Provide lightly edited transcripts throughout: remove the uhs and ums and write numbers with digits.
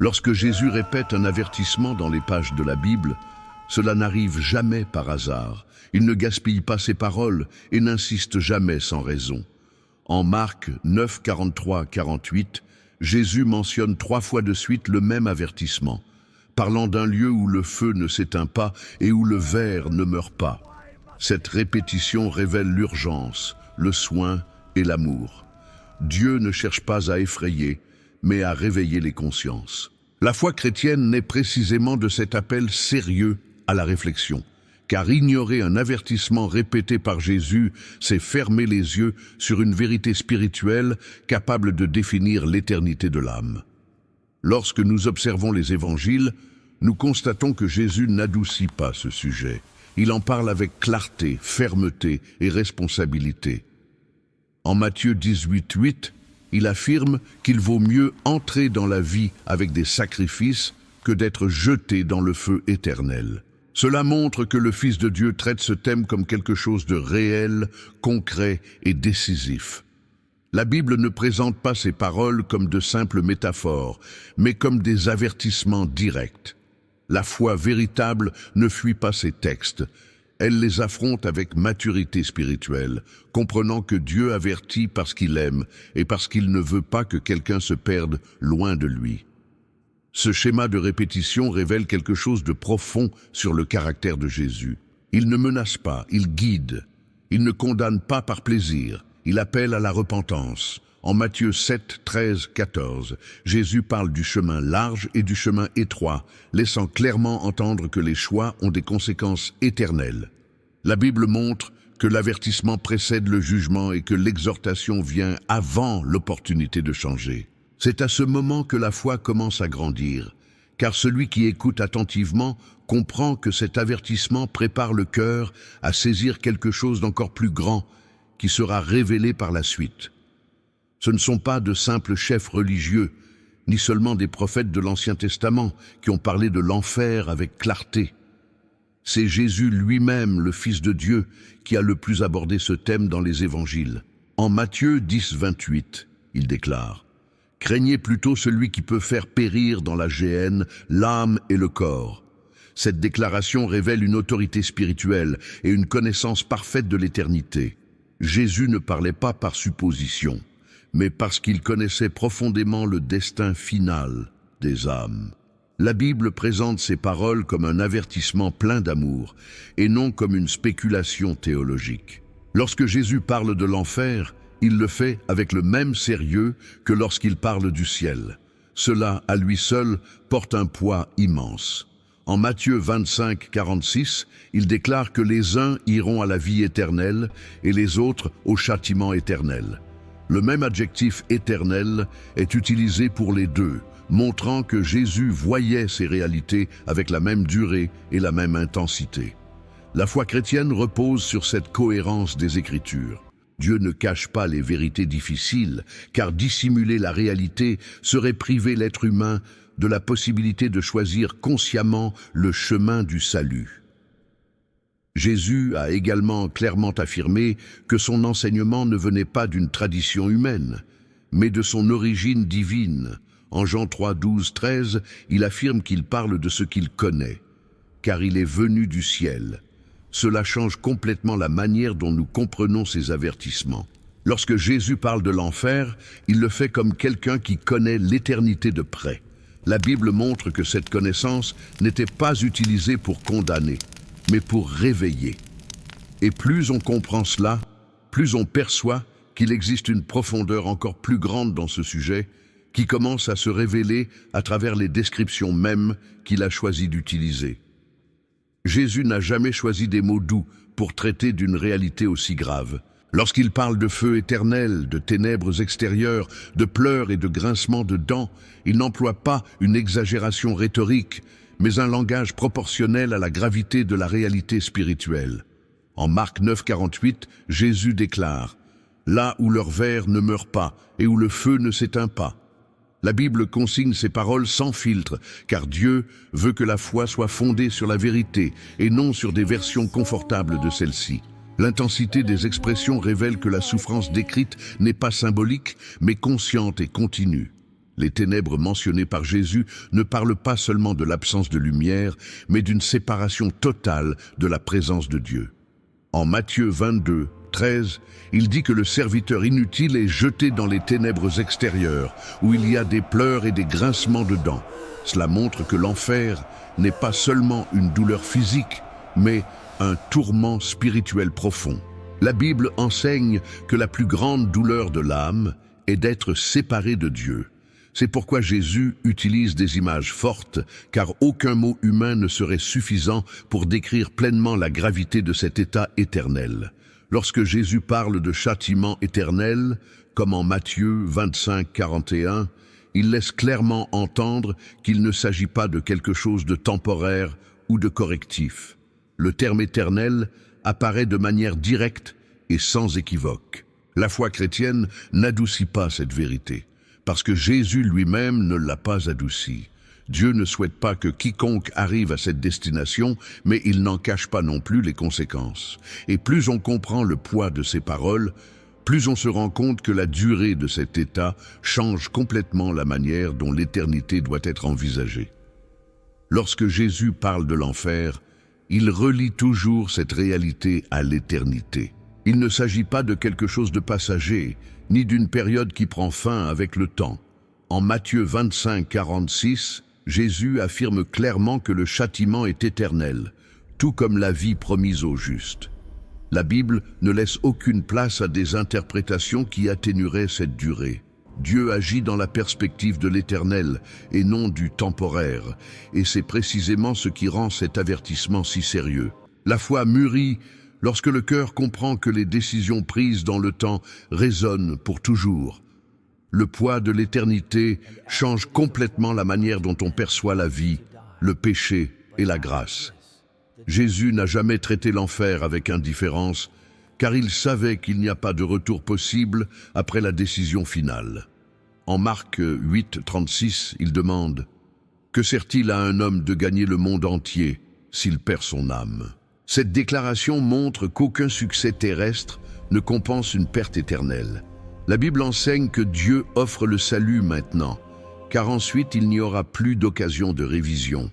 Lorsque Jésus répète un avertissement dans les pages de la Bible, cela n'arrive jamais par hasard. Il ne gaspille pas ses paroles et n'insiste jamais sans raison. En Marc 9, 43, 48, Jésus mentionne 3 fois de suite le même avertissement, parlant d'un lieu où le feu ne s'éteint pas et où le ver ne meurt pas. Cette répétition révèle l'urgence, le soin et l'amour. Dieu ne cherche pas à effrayer, mais à réveiller les consciences. La foi chrétienne naît précisément de cet appel sérieux à la réflexion, car ignorer un avertissement répété par Jésus, c'est fermer les yeux sur une vérité spirituelle capable de définir l'éternité de l'âme. Lorsque nous observons les évangiles, nous constatons que Jésus n'adoucit pas ce sujet. Il en parle avec clarté, fermeté et responsabilité. En Matthieu 18, 8, il affirme qu'il vaut mieux entrer dans la vie avec des sacrifices que d'être jeté dans le feu éternel. Cela montre que le Fils de Dieu traite ce thème comme quelque chose de réel, concret et décisif. La Bible ne présente pas ces paroles comme de simples métaphores, mais comme des avertissements directs. La foi véritable ne fuit pas ces textes. Elle les affronte avec maturité spirituelle, comprenant que Dieu avertit parce qu'il aime et parce qu'il ne veut pas que quelqu'un se perde loin de lui. Ce schéma de répétition révèle quelque chose de profond sur le caractère de Jésus. Il ne menace pas, il guide. Il ne condamne pas par plaisir, il appelle à la repentance. En Matthieu 7, 13, 14, Jésus parle du chemin large et du chemin étroit, laissant clairement entendre que les choix ont des conséquences éternelles. La Bible montre que l'avertissement précède le jugement et que l'exhortation vient avant l'opportunité de changer. C'est à ce moment que la foi commence à grandir, car celui qui écoute attentivement comprend que cet avertissement prépare le cœur à saisir quelque chose d'encore plus grand qui sera révélé par la suite. Ce ne sont pas de simples chefs religieux, ni seulement des prophètes de l'Ancien Testament qui ont parlé de l'enfer avec clarté. C'est Jésus lui-même, le Fils de Dieu, qui a le plus abordé ce thème dans les évangiles. En Matthieu 10, 28, il déclare « Craignez plutôt celui qui peut faire périr dans la géhenne l'âme et le corps. » Cette déclaration révèle une autorité spirituelle et une connaissance parfaite de l'éternité. Jésus ne parlait pas par supposition, mais parce qu'il connaissait profondément le destin final des âmes. La Bible présente ces paroles comme un avertissement plein d'amour et non comme une spéculation théologique. Lorsque Jésus parle de l'enfer, il le fait avec le même sérieux que lorsqu'il parle du ciel. Cela, à lui seul, porte un poids immense. En Matthieu 25, 46, il déclare que les uns iront à la vie éternelle et les autres au châtiment éternel. Le même adjectif « éternel » est utilisé pour les deux, montrant que Jésus voyait ces réalités avec la même durée et la même intensité. La foi chrétienne repose sur cette cohérence des Écritures. Dieu ne cache pas les vérités difficiles, car dissimuler la réalité serait priver l'être humain de la possibilité de choisir consciemment le chemin du salut. Jésus a également clairement affirmé que son enseignement ne venait pas d'une tradition humaine, mais de son origine divine. En Jean 3, 12, 13, il affirme qu'il parle de ce qu'il connaît, car il est venu du ciel. Cela change complètement la manière dont nous comprenons ces avertissements. Lorsque Jésus parle de l'enfer, il le fait comme quelqu'un qui connaît l'éternité de près. La Bible montre que cette connaissance n'était pas utilisée pour condamner, mais pour réveiller. Et plus on comprend cela, plus on perçoit qu'il existe une profondeur encore plus grande dans ce sujet, qui commence à se révéler à travers les descriptions mêmes qu'il a choisi d'utiliser. Jésus n'a jamais choisi des mots doux pour traiter d'une réalité aussi grave. Lorsqu'il parle de feu éternel, de ténèbres extérieures, de pleurs et de grincements de dents, il n'emploie pas une exagération rhétorique, mais un langage proportionnel à la gravité de la réalité spirituelle. En Marc 9, 48, Jésus déclare « Là où leur ver ne meurt pas et où le feu ne s'éteint pas ». La Bible consigne ces paroles sans filtre, car Dieu veut que la foi soit fondée sur la vérité et non sur des versions confortables de celle-ci. L'intensité des expressions révèle que la souffrance décrite n'est pas symbolique, mais consciente et continue. Les ténèbres mentionnées par Jésus ne parlent pas seulement de l'absence de lumière, mais d'une séparation totale de la présence de Dieu. En Matthieu 22, 13, il dit que le serviteur inutile est jeté dans les ténèbres extérieures, où il y a des pleurs et des grincements de dents. Cela montre que l'enfer n'est pas seulement une douleur physique, mais un tourment spirituel profond. La Bible enseigne que la plus grande douleur de l'âme est d'être séparé de Dieu. C'est pourquoi Jésus utilise des images fortes, car aucun mot humain ne serait suffisant pour décrire pleinement la gravité de cet état éternel. Lorsque Jésus parle de châtiment éternel, comme en Matthieu 25, 41, il laisse clairement entendre qu'il ne s'agit pas de quelque chose de temporaire ou de correctif. Le terme éternel apparaît de manière directe et sans équivoque. La foi chrétienne n'adoucit pas cette vérité, parce que Jésus lui-même ne l'a pas adoucie. Dieu ne souhaite pas que quiconque arrive à cette destination, mais il n'en cache pas non plus les conséquences. Et plus on comprend le poids de ces paroles, plus on se rend compte que la durée de cet état change complètement la manière dont l'éternité doit être envisagée. Lorsque Jésus parle de l'enfer, il relie toujours cette réalité à l'éternité. Il ne s'agit pas de quelque chose de passager, ni d'une période qui prend fin avec le temps. En Matthieu 25, 46, Jésus affirme clairement que le châtiment est éternel, tout comme la vie promise aux justes. La Bible ne laisse aucune place à des interprétations qui atténueraient cette durée. Dieu agit dans la perspective de l'éternel et non du temporaire, et c'est précisément ce qui rend cet avertissement si sérieux. La foi mûrit lorsque le cœur comprend que les décisions prises dans le temps résonnent pour toujours. Le poids de l'éternité change complètement la manière dont on perçoit la vie, le péché et la grâce. Jésus n'a jamais traité l'enfer avec indifférence, car il savait qu'il n'y a pas de retour possible après la décision finale. En Marc 8, 36, il demande « Que sert-il à un homme de gagner le monde entier s'il perd son âme ?» Cette déclaration montre qu'aucun succès terrestre ne compense une perte éternelle. La Bible enseigne que Dieu offre le salut maintenant, car ensuite il n'y aura plus d'occasion de révision.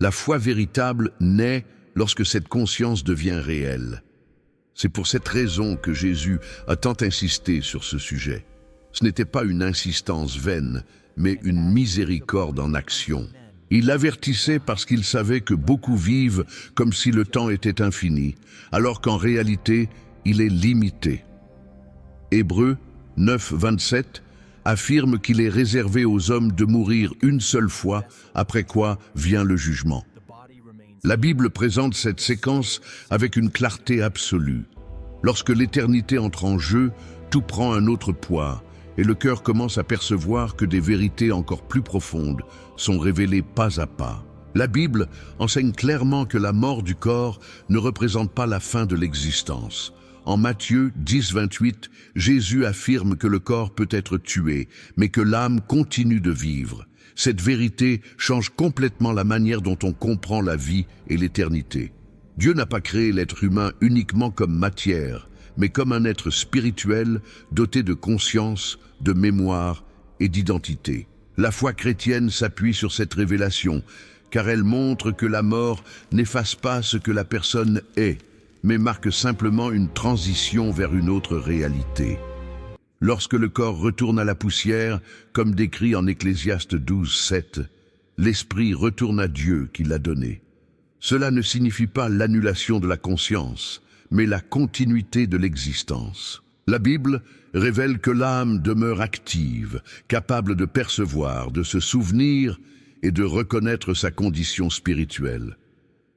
La foi véritable naît lorsque cette conscience devient réelle. C'est pour cette raison que Jésus a tant insisté sur ce sujet. Ce n'était pas une insistance vaine, mais une miséricorde en action. Il avertissait parce qu'il savait que beaucoup vivent comme si le temps était infini, alors qu'en réalité, il est limité. Hébreux 9, 27 affirme qu'il est réservé aux hommes de mourir une seule fois, après quoi vient le jugement. La Bible présente cette séquence avec une clarté absolue. Lorsque l'éternité entre en jeu, tout prend un autre poids, et le cœur commence à percevoir que des vérités encore plus profondes sont révélées pas à pas. La Bible enseigne clairement que la mort du corps ne représente pas la fin de l'existence. En Matthieu 10, 28, Jésus affirme que le corps peut être tué, mais que l'âme continue de vivre. Cette vérité change complètement la manière dont on comprend la vie et l'éternité. Dieu n'a pas créé l'être humain uniquement comme matière, mais comme un être spirituel doté de conscience, de mémoire et d'identité. La foi chrétienne s'appuie sur cette révélation, car elle montre que la mort n'efface pas ce que la personne est, mais marque simplement une transition vers une autre réalité. Lorsque le corps retourne à la poussière, comme décrit en Ecclésiaste 12, 7, l'esprit retourne à Dieu qui l'a donné. Cela ne signifie pas l'annulation de la conscience, mais la continuité de l'existence. La Bible révèle que l'âme demeure active, capable de percevoir, de se souvenir et de reconnaître sa condition spirituelle.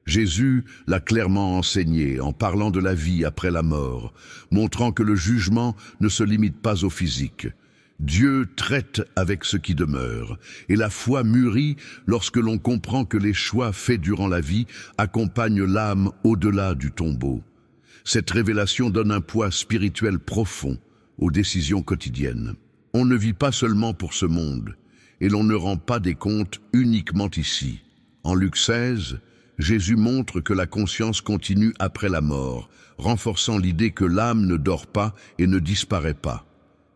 Jésus l'a clairement enseigné en parlant de la vie après la mort, montrant que le jugement ne se limite pas au physique. Dieu traite avec ce qui demeure, et la foi mûrit lorsque l'on comprend que les choix faits durant la vie accompagnent l'âme au-delà du tombeau. Cette révélation donne un poids spirituel profond aux décisions quotidiennes. On ne vit pas seulement pour ce monde, et l'on ne rend pas des comptes uniquement ici. En Luc 16, Jésus montre que la conscience continue après la mort, renforçant l'idée que l'âme ne dort pas et ne disparaît pas.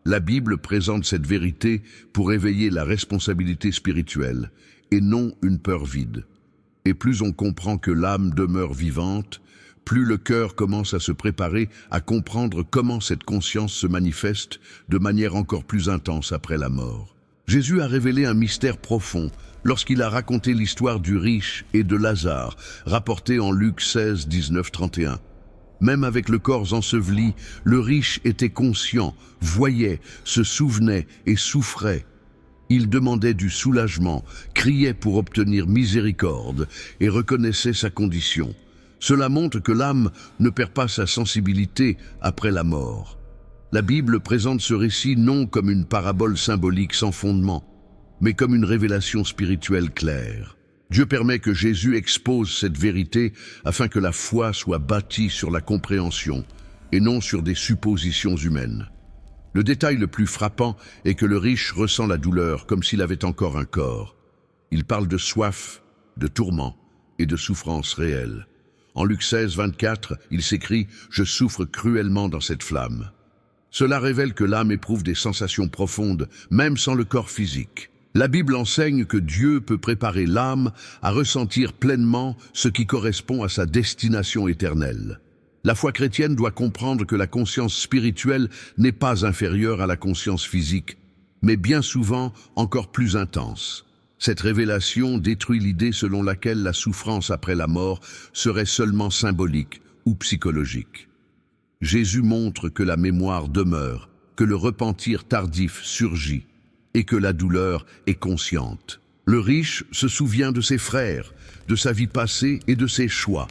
La Bible présente cette vérité pour éveiller la responsabilité spirituelle, et non une peur vide. Et plus on comprend que l'âme demeure vivante, plus le cœur commence à se préparer à comprendre comment cette conscience se manifeste de manière encore plus intense après la mort. Jésus a révélé un mystère profond lorsqu'il a raconté l'histoire du riche et de Lazare, rapportée en Luc 16, 19, 31. Même avec le corps enseveli, le riche était conscient, voyait, se souvenait et souffrait. Il demandait du soulagement, criait pour obtenir miséricorde et reconnaissait sa condition. Cela montre que l'âme ne perd pas sa sensibilité après la mort. La Bible présente ce récit non comme une parabole symbolique sans fondement, mais comme une révélation spirituelle claire. Dieu permet que Jésus expose cette vérité afin que la foi soit bâtie sur la compréhension et non sur des suppositions humaines. Le détail le plus frappant est que le riche ressent la douleur comme s'il avait encore un corps. Il parle de soif, de tourment et de souffrance réelle. En Luc 16, 24, il s'écrit « Je souffre cruellement dans cette flamme ». Cela révèle que l'âme éprouve des sensations profondes, même sans le corps physique. La Bible enseigne que Dieu peut préparer l'âme à ressentir pleinement ce qui correspond à sa destination éternelle. La foi chrétienne doit comprendre que la conscience spirituelle n'est pas inférieure à la conscience physique, mais bien souvent encore plus intense. Cette révélation détruit l'idée selon laquelle la souffrance après la mort serait seulement symbolique ou psychologique. Jésus montre que la mémoire demeure, que le repentir tardif surgit et que la douleur est consciente. Le riche se souvient de ses frères, de sa vie passée et de ses choix.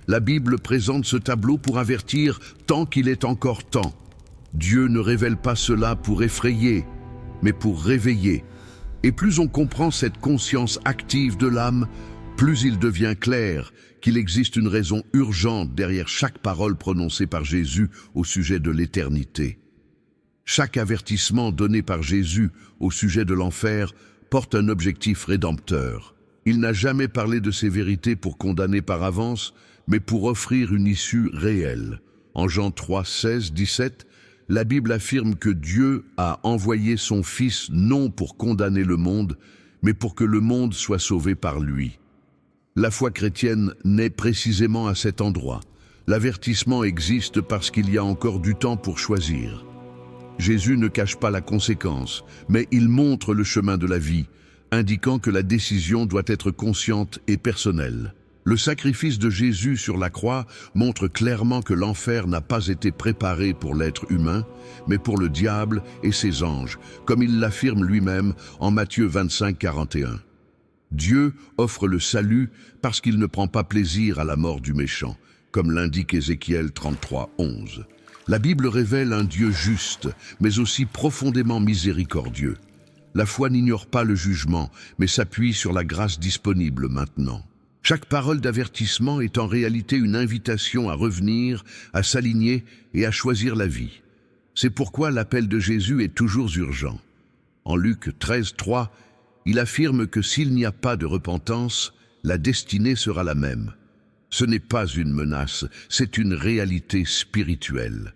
La Bible présente ce tableau pour avertir tant qu'il est encore temps. Dieu ne révèle pas cela pour effrayer, mais pour réveiller. Et plus on comprend cette conscience active de l'âme, plus il devient clair qu'il existe une raison urgente derrière chaque parole prononcée par Jésus au sujet de l'éternité. Chaque avertissement donné par Jésus au sujet de l'enfer porte un objectif rédempteur. Il n'a jamais parlé de ces vérités pour condamner par avance, mais pour offrir une issue réelle. En Jean 3, 16, 17, la Bible affirme que Dieu a envoyé son Fils non pour condamner le monde, mais pour que le monde soit sauvé par lui. La foi chrétienne naît précisément à cet endroit. L'avertissement existe parce qu'il y a encore du temps pour choisir. Jésus ne cache pas la conséquence, mais il montre le chemin de la vie, indiquant que la décision doit être consciente et personnelle. Le sacrifice de Jésus sur la croix montre clairement que l'enfer n'a pas été préparé pour l'être humain, mais pour le diable et ses anges, comme il l'affirme lui-même en Matthieu 25, 41. Dieu offre le salut parce qu'il ne prend pas plaisir à la mort du méchant, comme l'indique Ézéchiel 33, 11. La Bible révèle un Dieu juste, mais aussi profondément miséricordieux. La foi n'ignore pas le jugement, mais s'appuie sur la grâce disponible maintenant. Chaque parole d'avertissement est en réalité une invitation à revenir, à s'aligner et à choisir la vie. C'est pourquoi l'appel de Jésus est toujours urgent. En Luc 13, 3, il affirme que s'il n'y a pas de repentance, la destinée sera la même. Ce n'est pas une menace, c'est une réalité spirituelle.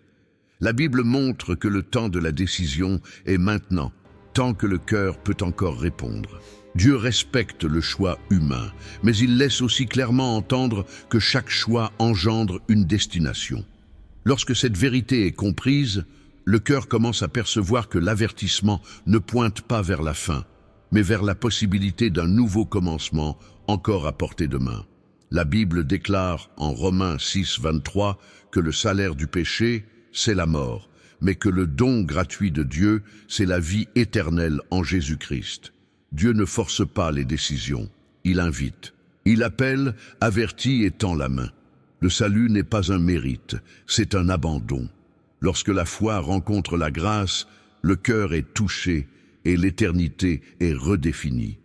La Bible montre que le temps de la décision est maintenant, tant que le cœur peut encore répondre. Dieu respecte le choix humain, mais il laisse aussi clairement entendre que chaque choix engendre une destination. Lorsque cette vérité est comprise, le cœur commence à percevoir que l'avertissement ne pointe pas vers la fin, mais vers la possibilité d'un nouveau commencement encore à portée de main. La Bible déclare en Romains 6, 23 que le salaire du péché, c'est la mort, mais que le don gratuit de Dieu, c'est la vie éternelle en Jésus-Christ. Dieu ne force pas les décisions, il invite. Il appelle, avertit et tend la main. Le salut n'est pas un mérite, c'est un abandon. Lorsque la foi rencontre la grâce, le cœur est touché et l'éternité est redéfinie.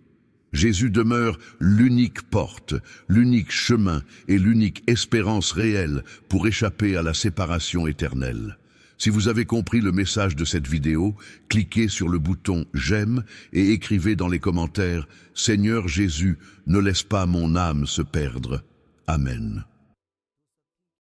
Jésus demeure l'unique porte, l'unique chemin et l'unique espérance réelle pour échapper à la séparation éternelle. Si vous avez compris le message de cette vidéo, cliquez sur le bouton « J'aime » et écrivez dans les commentaires « Seigneur Jésus, ne laisse pas mon âme se perdre. Amen ».